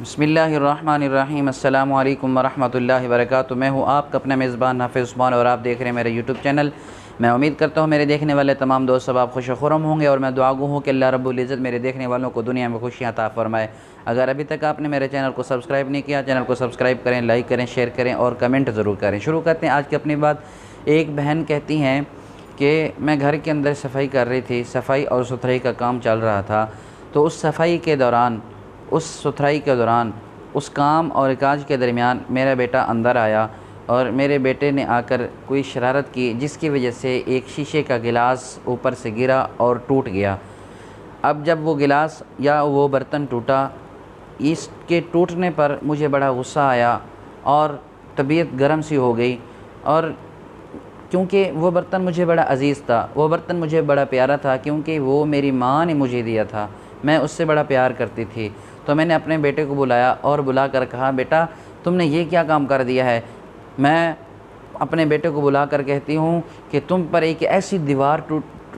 बिस्मिल्लाहिर्रहमानिर्रहीम। अस्सलामु अलैकुम वरहमतुल्लाहि वबरकातुहू। मैं हूँ आप अपना मेज़बान हाफिज़ उस्मान और आप देख रहे हैं मेरे यूट्यूब चैनल। मैं उम्मीद करता हूँ मेरे देखने वाले तमाम दोस्त सब आप खुश खुरम होंगे और मैं दुआ गो हूँ कि अल्लाह रब्बुल इज़्ज़त मेरे देखने वालों को दुनिया में खुशियाँ अता फ़रमाए। अगर अभी तक आपने मेरे चैनल को सब्सक्राइब नहीं किया, चैनल को सब्सक्राइब करें, लाइक करें, शेयर करें और कमेंट ज़रूर करें। शुरू करते हैं आज की अपनी बात। एक बहन कहती हैं कि मैं घर के अंदर सफाई कर रही थी, सफाई और सुथराई का काम चल रहा था, तो उस सफाई के दौरान, उस सुथराई के दौरान, उस काम और काज के दरमियान मेरा बेटा अंदर आया और मेरे बेटे ने आकर कोई शरारत की, जिसकी वजह से एक शीशे का गिलास ऊपर से गिरा और टूट गया। अब जब वो गिलास या वो बर्तन टूटा, इसके टूटने पर मुझे बड़ा गुस्सा आया और तबीयत गर्म सी हो गई। और क्योंकि वो बर्तन मुझे बड़ा अज़ीज़ था, वो बर्तन मुझे बड़ा प्यारा था, क्योंकि वो मेरी माँ ने मुझे दिया था, मैं उससे बड़ा प्यार करती थी। तो मैंने अपने बेटे को बुलाया और बुलाकर कहा, बेटा तुमने ये क्या काम कर दिया है। मैं अपने बेटे को बुलाकर कहती हूँ कि तुम पर एक ऐसी दीवार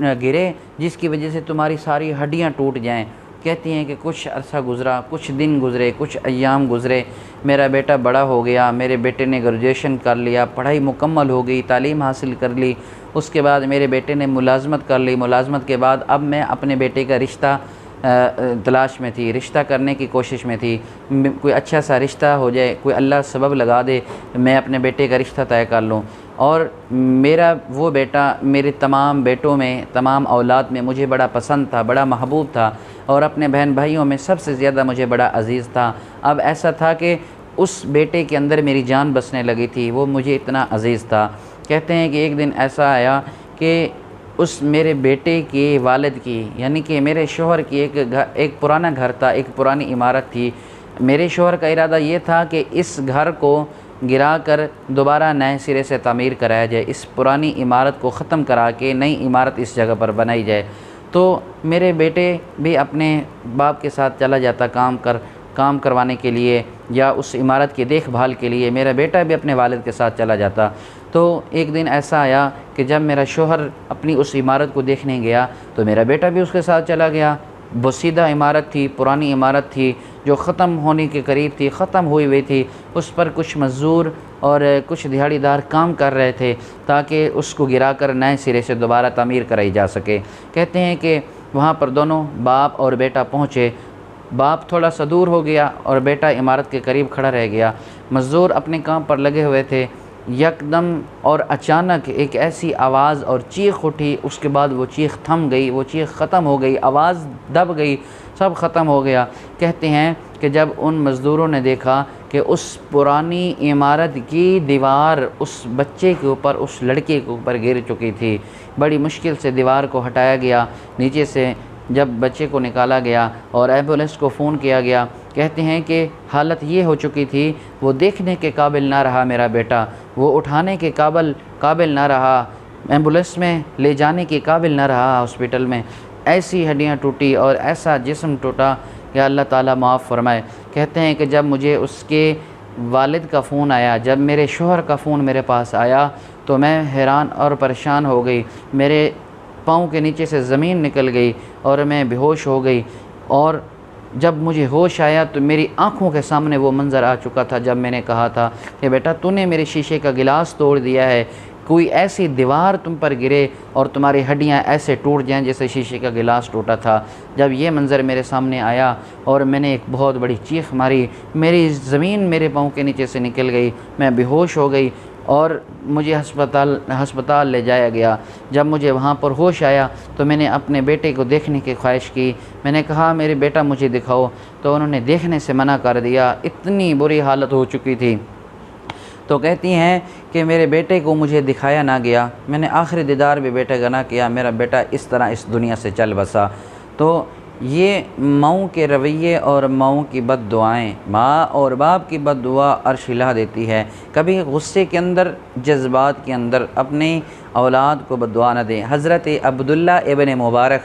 गिरे जिसकी वजह से तुम्हारी सारी हड्डियाँ टूट जाएं। कहती हैं कि कुछ अरसा गुज़रा, कुछ दिन गुज़रे, कुछ अय्याम गुज़रे, मेरा बेटा बड़ा हो गया, मेरे बेटे ने ग्रेजुएशन कर लिया, पढ़ाई मुकम्मल हो गई, तालीम हासिल कर ली। उसके बाद मेरे बेटे ने मुलाजमत कर ली। मुलाजमत के बाद अब मैं अपने बेटे का रिश्ता तलाश में थी, रिश्ता करने की कोशिश में थी। कोई अच्छा सा रिश्ता हो जाए, कोई अल्लाह सबब लगा दे, मैं अपने बेटे का रिश्ता तय कर लूँ। और मेरा वो बेटा मेरे तमाम बेटों में, तमाम औलाद में मुझे बड़ा पसंद था, बड़ा महबूब था और अपने बहन भाइयों में सबसे ज़्यादा मुझे बड़ा अज़ीज़ था। अब ऐसा था कि उस बेटे के अंदर मेरी जान बसने लगी थी, वो मुझे इतना अज़ीज़ था। कहते हैं कि एक दिन ऐसा आया कि उस मेरे बेटे के वालिद की, यानी कि मेरे शोहर की एक पुराना घर था, एक पुरानी इमारत थी। मेरे शोहर का इरादा ये था कि इस घर को गिरा कर दोबारा नए सिरे से तामीर कराया जाए, इस पुरानी इमारत को ख़त्म करा के नई इमारत इस जगह पर बनाई जाए। तो मेरे बेटे भी अपने बाप के साथ चला जाता काम करवाने के लिए या उस इमारत की देखभाल के लिए, मेरा बेटा भी अपने वालिद के साथ चला जाता। तो एक दिन ऐसा आया कि जब मेरा शोहर अपनी उस इमारत को देखने गया तो मेरा बेटा भी उसके साथ चला गया। बोसीदा इमारत थी, पुरानी इमारत थी जो ख़त्म होने के करीब थी, ख़त्म हुई थी। उस पर कुछ मज़दूर और कुछ दिहाड़ीदार काम कर रहे थे ताकि उसको गिराकर नए सिरे से दोबारा तामीर कराई जा सके। कहते हैं कि वहाँ पर दोनों बाप और बेटा पहुँचे। बाप थोड़ा सा दूर हो गया और बेटा इमारत के करीब खड़ा रह गया। मज़दूर अपने काम पर लगे हुए थे। यकदम और अचानक एक ऐसी आवाज़ और चीख उठी, उसके बाद वो चीख थम गई, वो चीख ख़त्म हो गई, आवाज़ दब गई, सब ख़त्म हो गया। कहते हैं कि जब उन मज़दूरों ने देखा कि उस पुरानी इमारत की दीवार उस बच्चे के ऊपर, उस लड़के के ऊपर गिर चुकी थी। बड़ी मुश्किल से दीवार को हटाया गया नीचे से, जब बच्चे को निकाला गया और एम्बुलेंस को फ़ोन किया गया। कहते हैं कि हालत ये हो चुकी थी, वो देखने के काबिल ना रहा मेरा बेटा, वो उठाने के काबिल ना रहा, एम्बुलेंस में ले जाने के काबिल ना रहा हॉस्पिटल में। ऐसी हड्डियाँ टूटी और ऐसा जिस्म टूटा कि अल्लाह ताला माफ़ फरमाए। कहते हैं कि जब मुझे उसके वालिद का फ़ोन आया, जब मेरे शोहर का फ़ोन मेरे पास आया तो मैं हैरान और परेशान हो गई। मेरे पाँव के नीचे से ज़मीन निकल गई और मैं बेहोश हो गई। और जब मुझे होश आया तो मेरी आँखों के सामने वो मंज़र आ चुका था जब मैंने कहा था कि बेटा तूने मेरे शीशे का गिलास तोड़ दिया है, कोई ऐसी दीवार तुम पर गिरे और तुम्हारी हड्डियाँ ऐसे टूट जाएं जैसे शीशे का गिलास टूटा था। जब ये मंज़र मेरे सामने आया और मैंने एक बहुत बड़ी चीख मारी, मेरी ज़मीन मेरे पाँव के नीचे से निकल गई, मैं बेहोश हो गई और मुझे हस्पताल ले जाया गया। जब मुझे वहाँ पर होश आया तो मैंने अपने बेटे को देखने की ख्वाहिश की। मैंने कहा मेरे बेटा मुझे दिखाओ, तो उन्होंने देखने से मना कर दिया, इतनी बुरी हालत हो चुकी थी। तो कहती हैं कि मेरे बेटे को मुझे दिखाया ना गया, मैंने आखिरी दीदार भी बेटे का ना किया, मेरा बेटा इस तरह इस दुनिया से चल बसा। तो ये माओं के रवैये और माओं की बद दुआएँ, माँ और बाप की बद दुआ अर्श हिला देती है। कभी गुस्से के अंदर, जज्बात के अंदर अपनी औलाद को बद दुआ न दें। हज़रत अब्दुल्ला इब्न मुबारक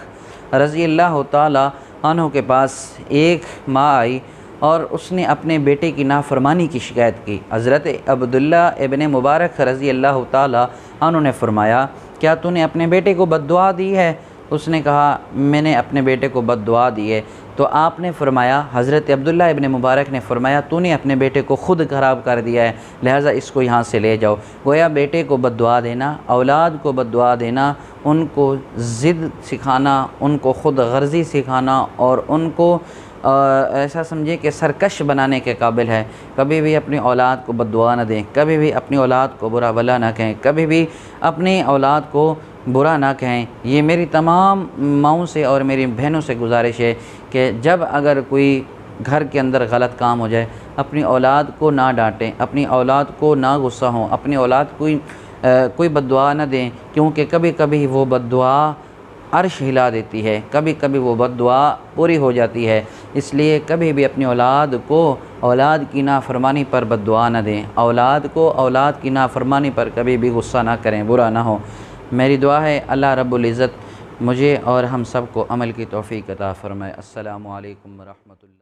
रज़ी अल्लाह ताला अन्हु के पास एक माँ आई और उसने अपने बेटे की नाफरमानी की शिकायत की। हज़रत अब्दुल्ला इब्न मुबारक रज़ी अल्लाह ताला अन्हु ने फरमाया, क्या तूने अपने बेटे को बद्दुआ दी है? उसने कहा, मैंने अपने बेटे को बद्दुआ दी है। तो आपने फरमाया, हज़रत अब्दुल्ला इब्न मुबारक ने फरमाया, तूने अपने बेटे को ख़ुद ख़राब कर दिया है, लिहाजा इसको यहाँ से ले जाओ। गोया बेटे को बद्दुआ देना, औलाद को बद्दुआ देना, उनको ज़िद सिखाना, उनको ख़ुद गर्ज़ी सिखाना और उनको ऐसा समझे कि सरकश बनाने के काबिल है। कभी भी अपनी औलाद को बद्दुआ न दें, कभी भी अपनी औलाद को बुरा भला ना कहें, कभी भी अपनी औलाद को बुरा ना कहें। ये मेरी तमाम माँओं से और मेरी बहनों से गुजारिश है कि जब अगर कोई घर के अंदर गलत काम हो जाए, अपनी औलाद को ना डांटें, अपनी औलाद को ना गुस्सा हों, अपनी औलाद कोई बद्दुआ न दें, क्योंकि कभी कभी वो बद्दुआ अर्श हिला देती है, कभी कभी वो बद्दुआ पूरी हो जाती है। इसलिए कभी भी अपनी औलाद को औलाद की नाफरमानी पर बद्दुआ न दें, औलाद को औलाद की नाफरमानी पर कभी भी गुस्सा ना करें, बुरा ना हो। मेरी दुआ है अल्लाह रब्बुल इज़्ज़त मुझे और हम सब को अमल की तौफ़ीक़ अता फ़रमाए। अस्सलामु अलैकुम व रहमतुल्लाह।